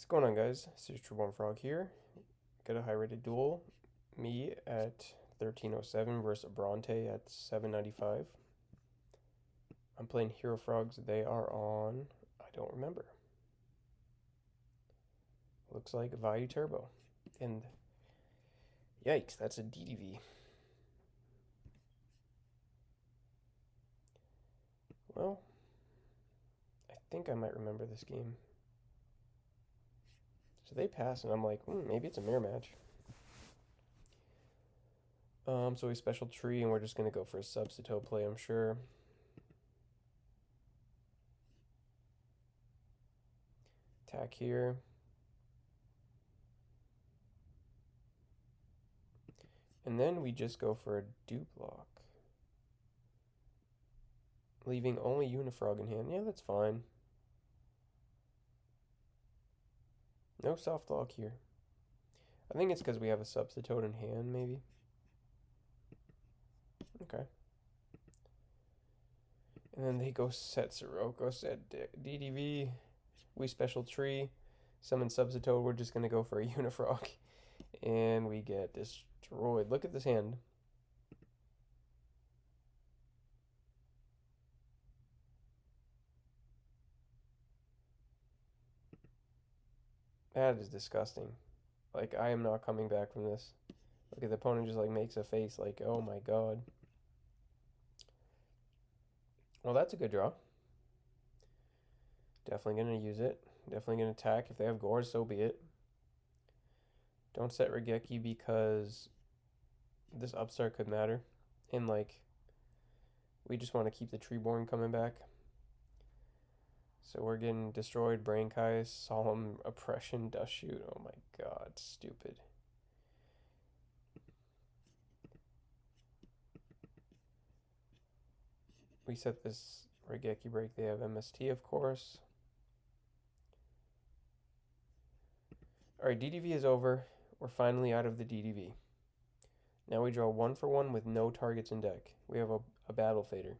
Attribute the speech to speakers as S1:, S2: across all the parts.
S1: What's going on, guys? SeriousTreebornFrog here. Got a high rated duel. Me at 1307 versus Bronte at 795. I'm playing Hero Frogs. They are on, I don't remember. Looks like Vayu Turbo. And yikes, that's a DDV. Well, I think I might remember this game. So they pass, and I'm like, maybe it's a mirror match. So we special tree, and we're just gonna go for a substitute play, I'm sure. Attack here. And then we just go for a do block. Leaving only Unifrog in hand. Yeah, that's fine. No soft lock here. I think it's because we have a substitute in hand, maybe. Okay. And then they go set Sirocco, set DDV. We special tree. Summon substitute. We're just going to go for a Unifrog. And we get destroyed. Look at this hand. That is disgusting. Like, I am not coming back from this. Look at the opponent just like makes a face like, oh my god. Well, that's a good draw. Definitely going to use it. Definitely going to attack. If they have Gores, so be it. Don't set Regeki because this upstart could matter. And, like, we just want to keep the Treeborn coming back. So we're getting destroyed. Brain Kai, Solemn Oppression, Dust Shoot. Oh my god, stupid. We set this Regeki break. They have MST, of course. Alright, DDV is over. We're finally out of the DDV. Now we draw 1 for 1 with no targets in deck. We have a Battle Fader.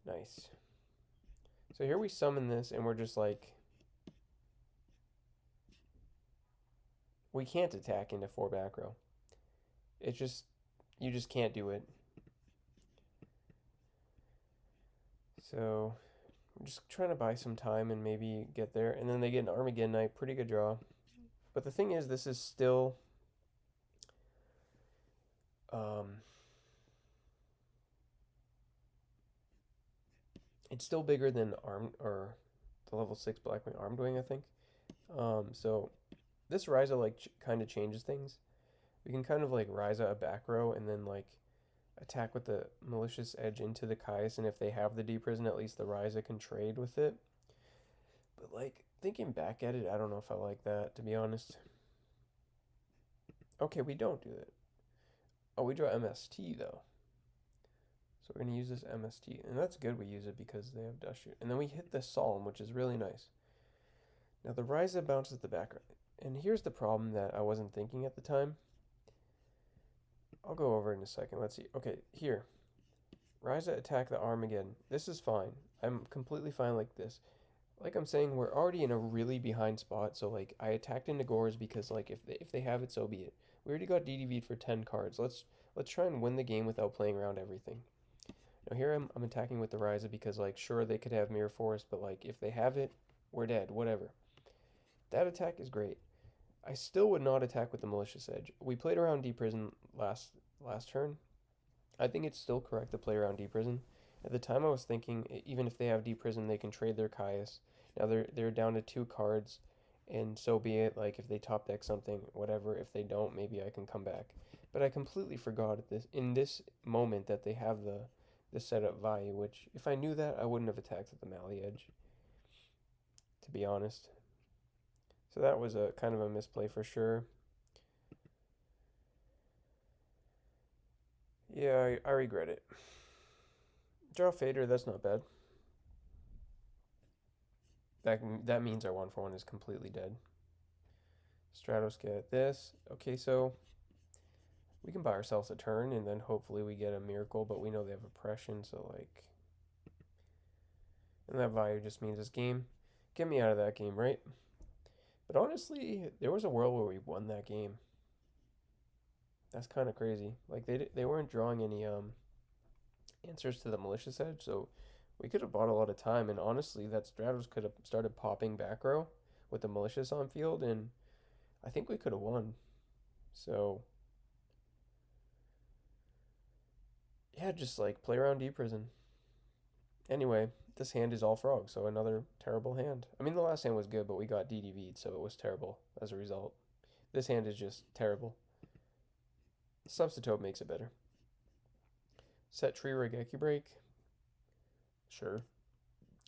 S1: Nice. So here we summon this, and we're just like... We can't attack into 4 back row. It's just... You just can't do it. So... I'm just trying to buy some time and maybe get there. And then they get an Armageddon Knight. Pretty good draw. But the thing is, this is still... it's still bigger than the level 6 Blackwing Armed Wing, I think. So this Ryza like kind of changes things. We can kind of like Ryza a back row and then like attack with the Malicious Edge into the Kais, and if they have the Deep Prison, at least the Ryza can trade with it. But like thinking back at it, I don't know if I like that, to be honest. Okay, we don't do it. Oh, we draw MST though. So we're going to use this MST. And that's good we use it because they have Dust Shoot. And then we hit the Solemn, which is really nice. Now the Ryza bounces the back. And here's the problem that I wasn't thinking at the time. I'll go over it in a second. Let's see. Okay, here. Ryza attack the Armageddon. This is fine. I'm completely fine like this. Like I'm saying, we're already in a really behind spot. So like I attacked into Gores because like if they have it, so be it. We already got DDV'd for 10 cards. Let's try and win the game without playing around everything. Now here I'm attacking with the Ryza because like sure they could have Mirror Force, but like if they have it, we're dead, whatever. That attack is great. I still would not attack with the Malicious Edge. We played around Deep Prison last turn. I think it's still correct to play around Deep Prison. At the time I was thinking even if they have Deep Prison they can trade their Caius. Now they're down to 2 cards and so be it. Like if they top deck something, whatever. If they don't, maybe I can come back. But I completely forgot at this in this moment that they have the setup Vayu, which if I knew that I wouldn't have attacked at the Mali Edge, to be honest. So that was a kind of a misplay for sure. Yeah, I regret it. Draw Fader, that's not bad. That means our 1 for 1 is completely dead. Stratos get this. Okay, so we can buy ourselves a turn and then hopefully we get a miracle, but we know they have oppression, so like... And that Vayu just means this game. Get me out of that game, right? But honestly, there was a world where we won that game. That's kind of crazy. Like they weren't drawing any answers to the malicious edge, so we could have bought a lot of time. And honestly, that Stratos could have started popping back row with the malicious on field, and I think we could have won. So yeah, just like play around deep prison. Anyway, this hand is all frog, so another terrible hand. I mean, the last hand was good, but we got DDV'd, so it was terrible as a result. This hand is just terrible. Substitute makes it better. Set tree Regeki break. Sure.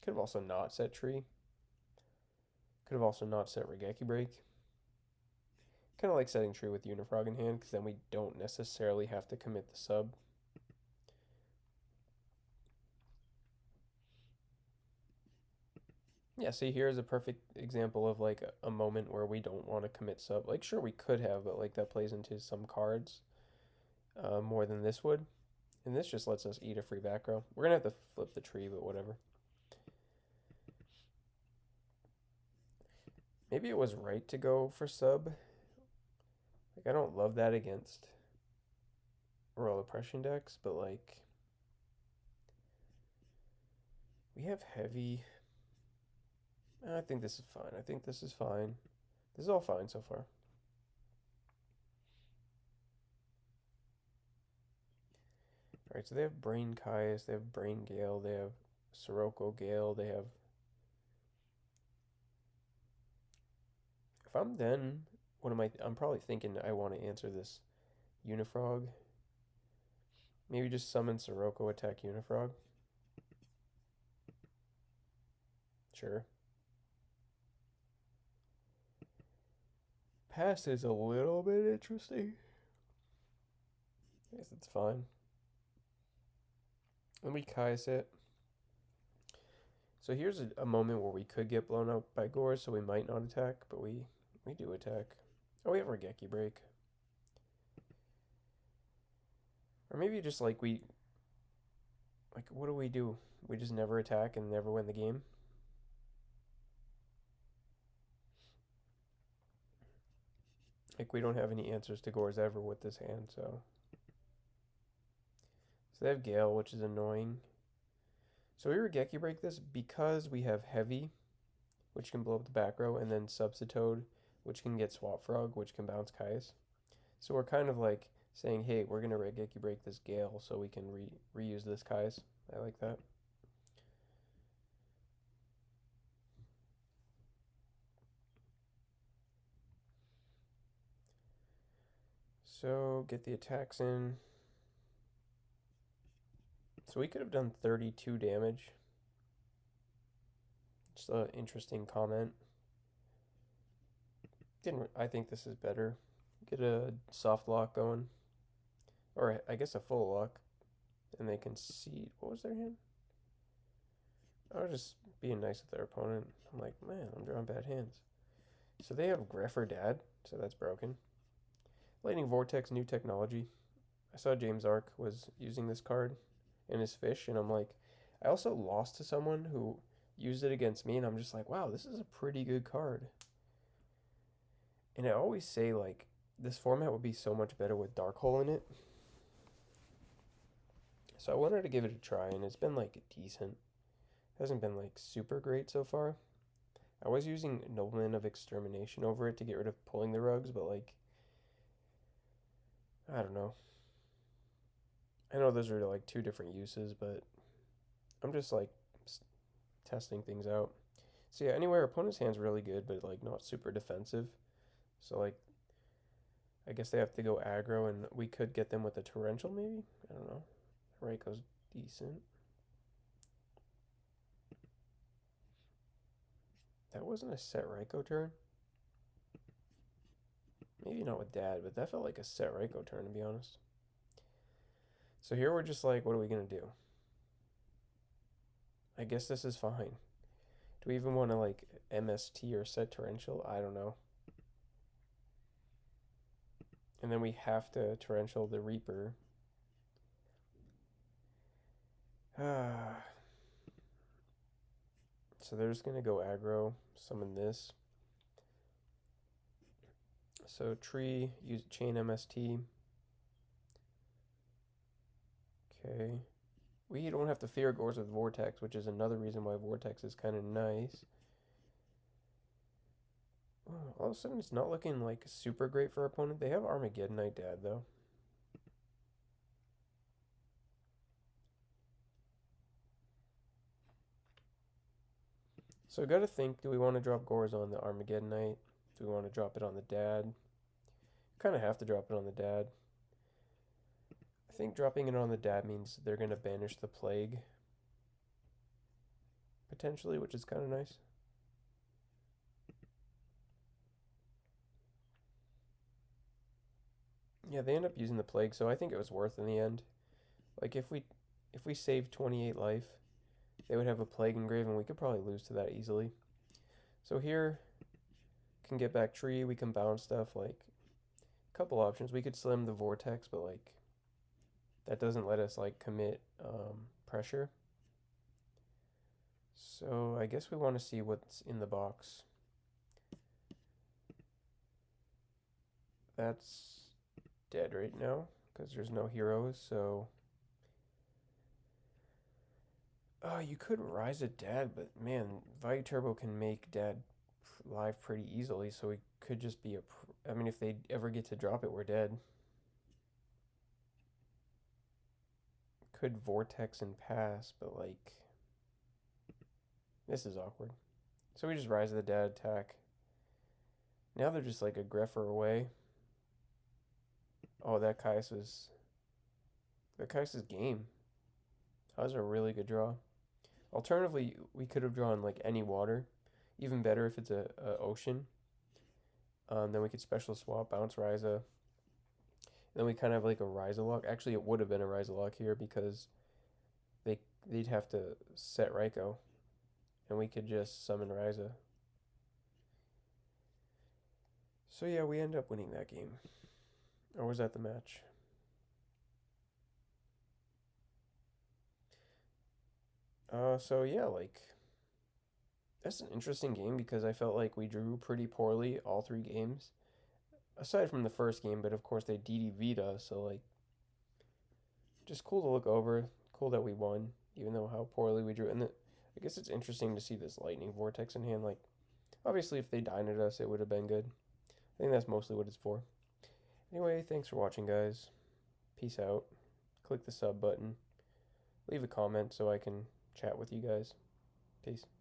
S1: Could have also not set tree. Could have also not set Regeki break. Kind of like setting tree with Unifrog in hand, because then we don't necessarily have to commit the sub. Yeah, see, here's a perfect example of like a moment where we don't want to commit sub. Like, sure, we could have, but like that plays into some cards more than this would. And this just lets us eat a free back row. We're going to have to flip the tree, but whatever. Maybe it was right to go for sub. Like, I don't love that against royal oppression decks, but like, we have heavy. I think this is fine. I think this is fine. This is all fine so far. Alright, so they have Brain Caius, they have Brain Gale, they have Sirocco Gale, they have. If I'm then, what am I? I'm probably thinking I want to answer this Unifrog. Maybe just summon Sirocco, attack Unifrog. Sure. Pass is a little bit interesting. I guess it's fine. Let me Caius it. So here's a moment where we could get blown up by Gore, so we might not attack, but we do attack. Oh, we have Regeki break. Or maybe just like what do? We just never attack and never win the game? Like we don't have any answers to Gore's ever with this hand, so. So they have Gale, which is annoying. So we Regeki break this because we have Heavy, which can blow up the back row, and then Substitute, which can get Swap Frog, which can bounce Kais. So we're kind of like saying, hey, we're going to Regeki break this Gale so we can reuse this Kais. I like that. So get the attacks in. So we could have done 32 damage. Just an interesting comment. I think this is better. Get a soft lock going. Or I guess a full lock. And they concede. What was their hand? I was just being nice with their opponent. I'm like, man, I'm drawing bad hands. So they have Greffer Dad, so that's broken. Lightning Vortex, new technology. I saw James Ark was using this card in his fish, and I'm like, I also lost to someone who used it against me, and I'm just like, wow, this is a pretty good card. And I always say, like, this format would be so much better with Dark Hole in it. So I wanted to give it a try, and it's been, like, decent. It hasn't been, like, super great so far. I was using Nobleman of Extermination over it to get rid of pulling the rugs, but, like, I don't know. I know those are, like, two different uses, but I'm just, like, testing things out. So yeah, anyway, our opponent's hand's really good, but, like, not super defensive. So, like, I guess they have to go aggro, and we could get them with a torrential, maybe? I don't know. Raico's decent. That wasn't a set Raico turn. Maybe not with Dad, but that felt like a set Raico turn, to be honest. So here we're just like, what are we going to do? I guess this is fine. Do we even want to, like, MST or set torrential? I don't know. And then we have to torrential the Reaper. So they're just going to go aggro, summon this. So tree, use chain MST. Okay. We don't have to fear Gores with Vortex, which is another reason why Vortex is kind of nice. Oh, all of a sudden, it's not looking like super great for our opponent. They have Armageddonite Dad, though. So we got to think, do we want to drop Gores on the Armageddonite? Do we want to drop it on the Dad? Kind of have to drop it on the Dad. I think dropping it on the Dad means they're going to banish the Plague. Potentially, which is kind of nice. Yeah, they end up using the Plague, so I think it was worth in the end. Like, if we saved 28 life, they would have a Plague engrave, and we could probably lose to that easily. So here, can get back tree, we can bounce stuff, like, a couple options. We could slim the Vortex, but, like, that doesn't let us, like, commit pressure. So I guess we want to see what's in the box. That's dead right now, because there's no heroes, so... Oh, you could rise a Dad, but man, Vayu Turbo can make Dad live pretty easily, so it could just be I mean, if they ever get to drop it, we're dead. Could Vortex and pass, but like... This is awkward. So we just rise the Dad attack. Now they're just like a Greffer away. Oh, that Kais was... That Kais is game. That was a really good draw. Alternatively, we could have drawn like any water. Even better if it's a ocean. Then we could special swap, bounce Ryza. Then we kind of have like a Ryza lock. Actually, it would have been a Ryza lock here because they'd have to set Raikou. And we could just summon Ryza. So yeah, we end up winning that game. Or was that the match? So yeah, like... That's an interesting game because I felt like we drew pretty poorly all three games. Aside from the first game, but of course they DDV'd us, so like... Just cool to look over. Cool that we won, even though how poorly we drew. And I guess it's interesting to see this Lightning Vortex in hand. Like, obviously if they dined us, it would have been good. I think that's mostly what it's for. Anyway, thanks for watching, guys. Peace out. Click the sub button. Leave a comment so I can chat with you guys. Peace.